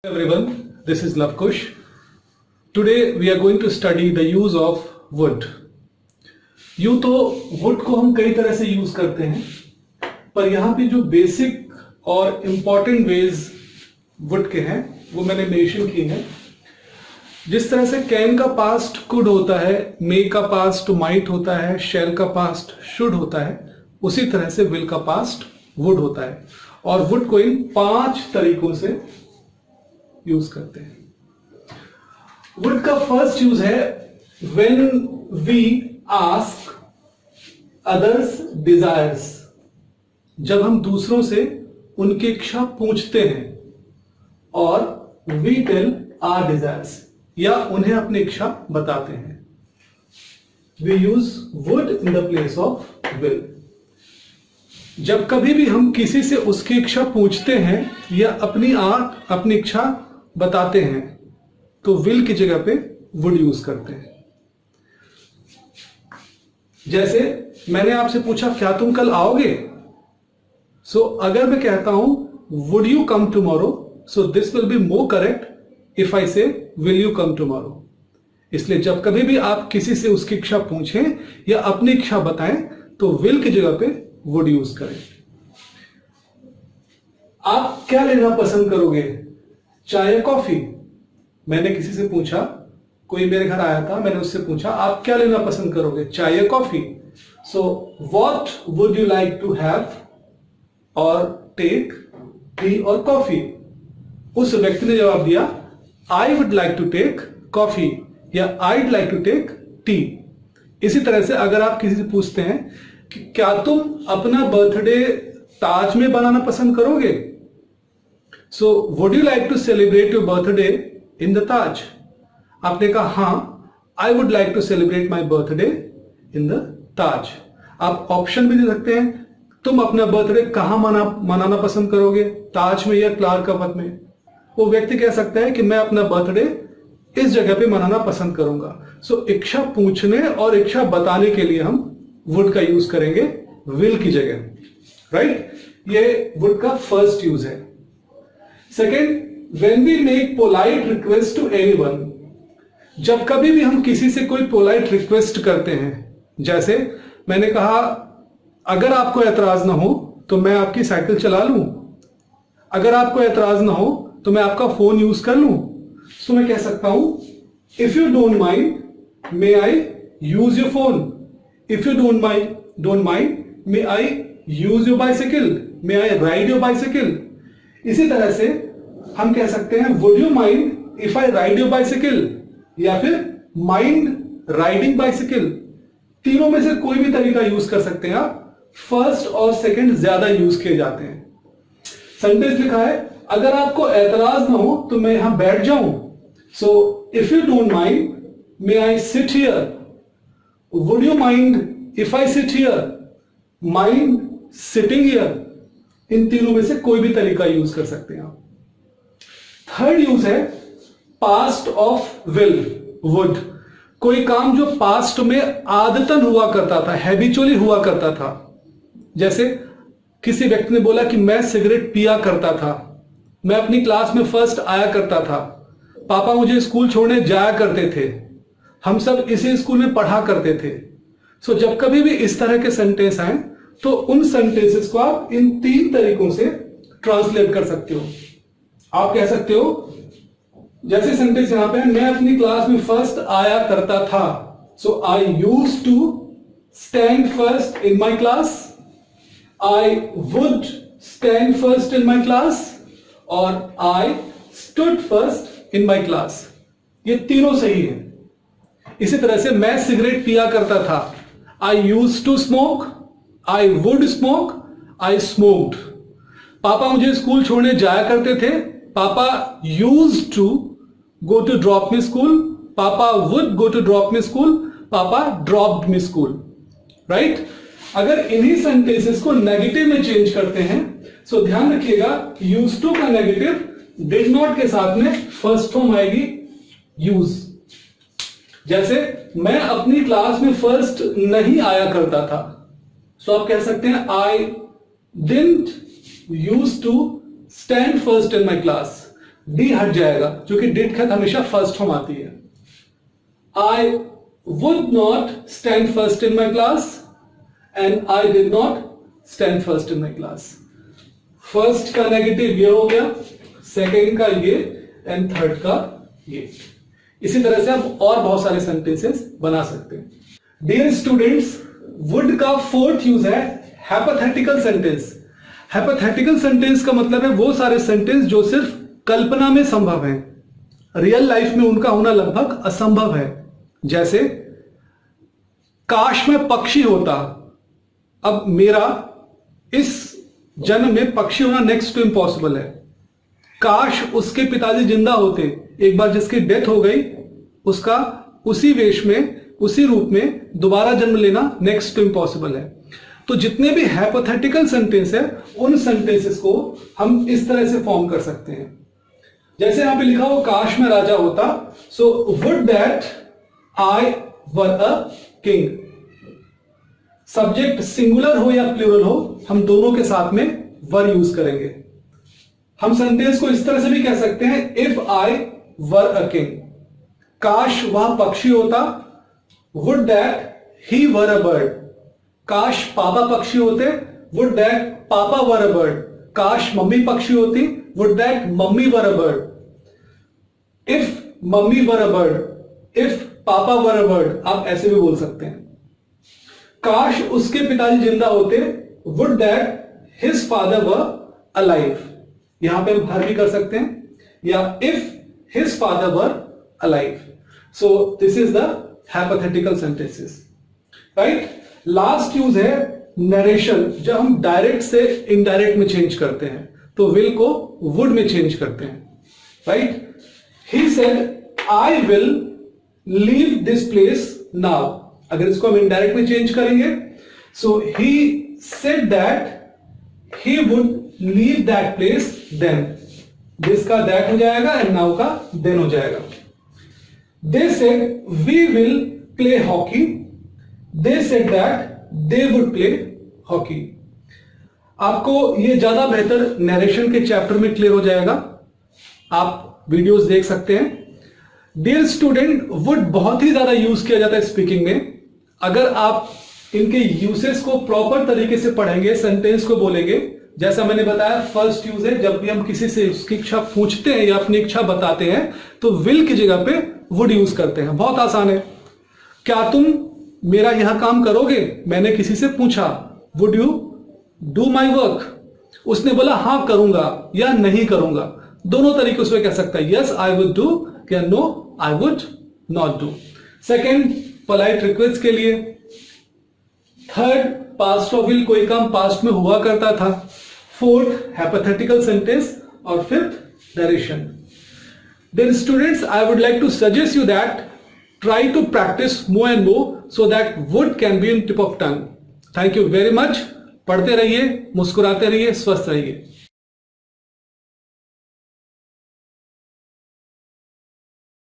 Everyone, this is Lavkush. Today we are going to study the use of wood. यूं तो wood को हम कई तरह से यूज करते हैं, पर यहाँ पे जो बेसिक और इम्पॉर्टेंट वेज wood के हैं वो मैंने मेंशन किए हैं. जिस तरह से कैन का पास्ट कुड होता है, मे का पास्ट माइट होता है, शेल का पास्ट शुड होता है, उसी तरह से विल का पास्ट वुड होता है. और वुड को इन 5 तरीकों से यूज करते हैं. वुड का फर्स्ट यूज है when we ask others desires. जब हम दूसरों से उनकी इच्छा पूछते हैं, और वी टेल आवर डिजायर्स, या उन्हें अपनी इच्छा बताते हैं. We use would in the place of will. जब कभी भी हम किसी से उसकी इच्छा पूछते हैं या अपनी इच्छा बताते हैं, तो विल की जगह पे वुड यूज करते हैं. जैसे मैंने आपसे पूछा क्या तुम कल आओगे, सो अगर मैं कहता हूं would you come tomorrow, so this will be more correct if I से विल यू कम टुमारो. इसलिए जब कभी भी आप किसी से उसकी इच्छा पूछें या अपनी इच्छा बताएं, तो विल की जगह पे वुड यूज करें. आप क्या लेना पसंद करोगे, चाय या कॉफी? मैंने किसी से पूछा, कोई मेरे घर आया था, मैंने उससे पूछा आप क्या लेना पसंद करोगे, चाय या coffee? So what would you like to have or take, tea or coffee? उस व्यक्ति ने जवाब दिया I would like to take coffee या I would like to take tea. इसी तरह से अगर आप किसी से पूछते हैं कि क्या तुम अपना बर्थडे ताज में बनाना पसंद करोगे, so would you like to celebrate your birthday in the Taj? आपने कहा हां, I would like to celebrate my birthday in the Taj. आप ऑप्शन भी दे सकते हैं, तुम अपना बर्थडे कहां मनाना पसंद करोगे, ताज में या क्लार्क अवध में? वो व्यक्ति कह सकता है कि मैं अपना बर्थडे इस जगह पे मनाना पसंद करूंगा. सो इच्छा पूछने और इच्छा बताने के लिए हम वुड का यूज करेंगे विल की जगह. राइट? ये वुड का फर्स्ट यूज है. Second, when we make polite request to anyone. जब कभी भी हम किसी से कोई पोलाइट रिक्वेस्ट करते हैं, जैसे मैंने कहा अगर आपको एतराज ना हो तो मैं आपकी साइकिल चला लूं, अगर आपको एतराज ना हो तो मैं आपका फोन यूज कर लूं. तो मैं कह सकता हूं if you don't mind may I use your phone, if you don't mind may I use your bicycle, may I ride your bicycle. इसी तरह से हम कह सकते हैं would you mind if I ride your bicycle, या फिर mind riding bicycle. तीनों में से कोई भी तरीका यूज कर सकते हैं आप. फर्स्ट और सेकंड ज्यादा यूज किए जाते हैं. सेंटेंस लिखा है अगर आपको एतराज ना हो तो मैं यहां बैठ जाऊं, so if you don't mind may I sit here, would you mind if I sit here, mind sitting here. इन तीनों में से कोई भी तरीका यूज कर सकते हैं आप. थर्ड यूज है पास्ट ऑफ विल, वुड. कोई काम जो पास्ट में आदतन हुआ करता था, हैबिचुअली हुआ करता था. जैसे किसी व्यक्ति ने बोला कि मैं सिगरेट पिया करता था, मैं अपनी क्लास में फर्स्ट आया करता था, पापा मुझे स्कूल छोड़ने जाया करते थे, हम सब इसी स्कूल में पढ़ा करते थे. सो जब कभी भी इस तरह के सेंटेंस आए तो उन सेंटेंसेस को आप इन 3 तरीकों से ट्रांसलेट कर सकते हो. आप कह सकते हो, जैसे सेंटेंस यहां पे, मैं अपनी क्लास में फर्स्ट आया करता था, so I used to stand first in my class, I would stand first in my class, और I stood first in my class. ये तीनों सही है. इसी तरह से मैं सिगरेट पिया करता था, I used to smoke, I would smoke, I smoked. पापा मुझे स्कूल छोड़ने जाया करते थे, पापा used to go to drop me school, पापा would go to drop me school, पापा ड्रॉप्ड मी स्कूल. राइट? अगर इन्हीं सेंटेंसेस को नेगेटिव में चेंज करते हैं, सो ध्यान रखिएगा यूज टू का नेगेटिव डिड नॉट के साथ में फर्स्ट फॉर्म आएगी यूज. जैसे मैं अपनी क्लास में फर्स्ट नहीं आया करता था, सो आप कह सकते हैं I didn't use to stand first in my class. D हट जाएगा, क्योंकि डिड के साथ हमेशा फर्स्ट फॉर्म आती है। आई would not stand first in my class and I did not stand first in my class. First का नेगेटिव ये हो गया, सेकेंड का ये एंड थर्ड का ये। इसी तरह से हम और बहुत सारे सेंटेंसेस बना सकते हैं। डियर स्टूडेंट्स, वुड का फोर्थ यूज है हाइपोथेटिकल सेंटेंस। हाइपोथेटिकल सेंटेंस का मतलब है वो सारे सेंटेंस जो सिर्फ कल्पना में संभव है, रियल लाइफ में उनका होना लगभग असंभव है। जैसे काश में पक्षी होता, अब मेरा इस जन्म में पक्षी होना नेक्स्ट टू इम्पॉसिबल है। काश उसके पिताजी जिंदा होते, एक बार जिसकी डेथ हो गई उसका उसी वेश में उसी रूप में दोबारा जन्म लेना नेक्स्ट टू इम्पॉसिबल है। तो जितने भी हाइपोथेटिकल सेंटेंस है उन सेंटेंसेस को हम इस तरह से फॉर्म कर सकते हैं। जैसे यहां पे लिखा हो काश में राजा होता, so would that I were a king. Subject singular हो या प्लूरल हो, हम दोनों के साथ में वर यूज करेंगे। हम सेंटेंस को इस तरह से भी कह सकते हैं, if I were a king, काश वह पक्षी होता। Would that he were a bird, काश पापा पक्षी होते। वुड दैट पापा वर अ बर्ड, काश मम्मी पक्षी होती। Would that mummy were a bird. If mummy were a bird, if पापा वर अ बर्ड, आप ऐसे भी बोल सकते हैं। काश उसके पिताजी जिंदा होते। Would that his father were alive, यहां पे हम हर भी कर सकते हैं, या if his father were alive. So this is the hypothetical sentences, right. Last use है नरेशन, जब हम डायरेक्ट से इनडायरेक्ट में चेंज करते हैं, तो विल को वुड में चेंज करते हैं, right. He said I will leave this place now, अगर इसको हम इनडायरेक्ट में चेंज करेंगे, so he said that he would leave that place then. This का दैट हो जाएगा एंड नाउ का देन हो जाएगा। They said we will play hockey, they said that they would play hockey. आपको ये ज्यादा बेहतर नरेशन के चैप्टर में क्लियर हो जाएगा, आप वीडियोस देख सकते हैं। डियर स्टूडेंट, वुड बहुत ही ज्यादा यूज किया जाता है स्पीकिंग में। अगर आप इनके यूसेस को प्रॉपर तरीके से पढ़ेंगे, सेंटेंस को बोलेंगे, जैसा मैंने बताया फर्स्ट यूज है जब भी हम किसी से उसकी इच्छा पूछते हैं या अपनी इच्छा बताते हैं तो विल की जगह पे वुड यूज करते हैं। बहुत आसान है। क्या तुम मेरा यह काम करोगे? मैंने किसी से पूछा, would you do my work? उसने बोला हाँ करूंगा या नहीं करूंगा। दोनों तरीके से कह सकता है, यस आई वुड डू या no I would not do. Second, polite request के लिए। थर्ड, पास्ट ऑफ विल, कोई काम पास्ट में हुआ करता था। Fourth, hypothetical sentence. और fifth, narration. Dear students, I would like to suggest you that try to practice more and more so that would can be in tip of tongue. Thank you very much. पढ़ते रहिए, मुस्कुराते रहिए, स्वस्थ रहिए।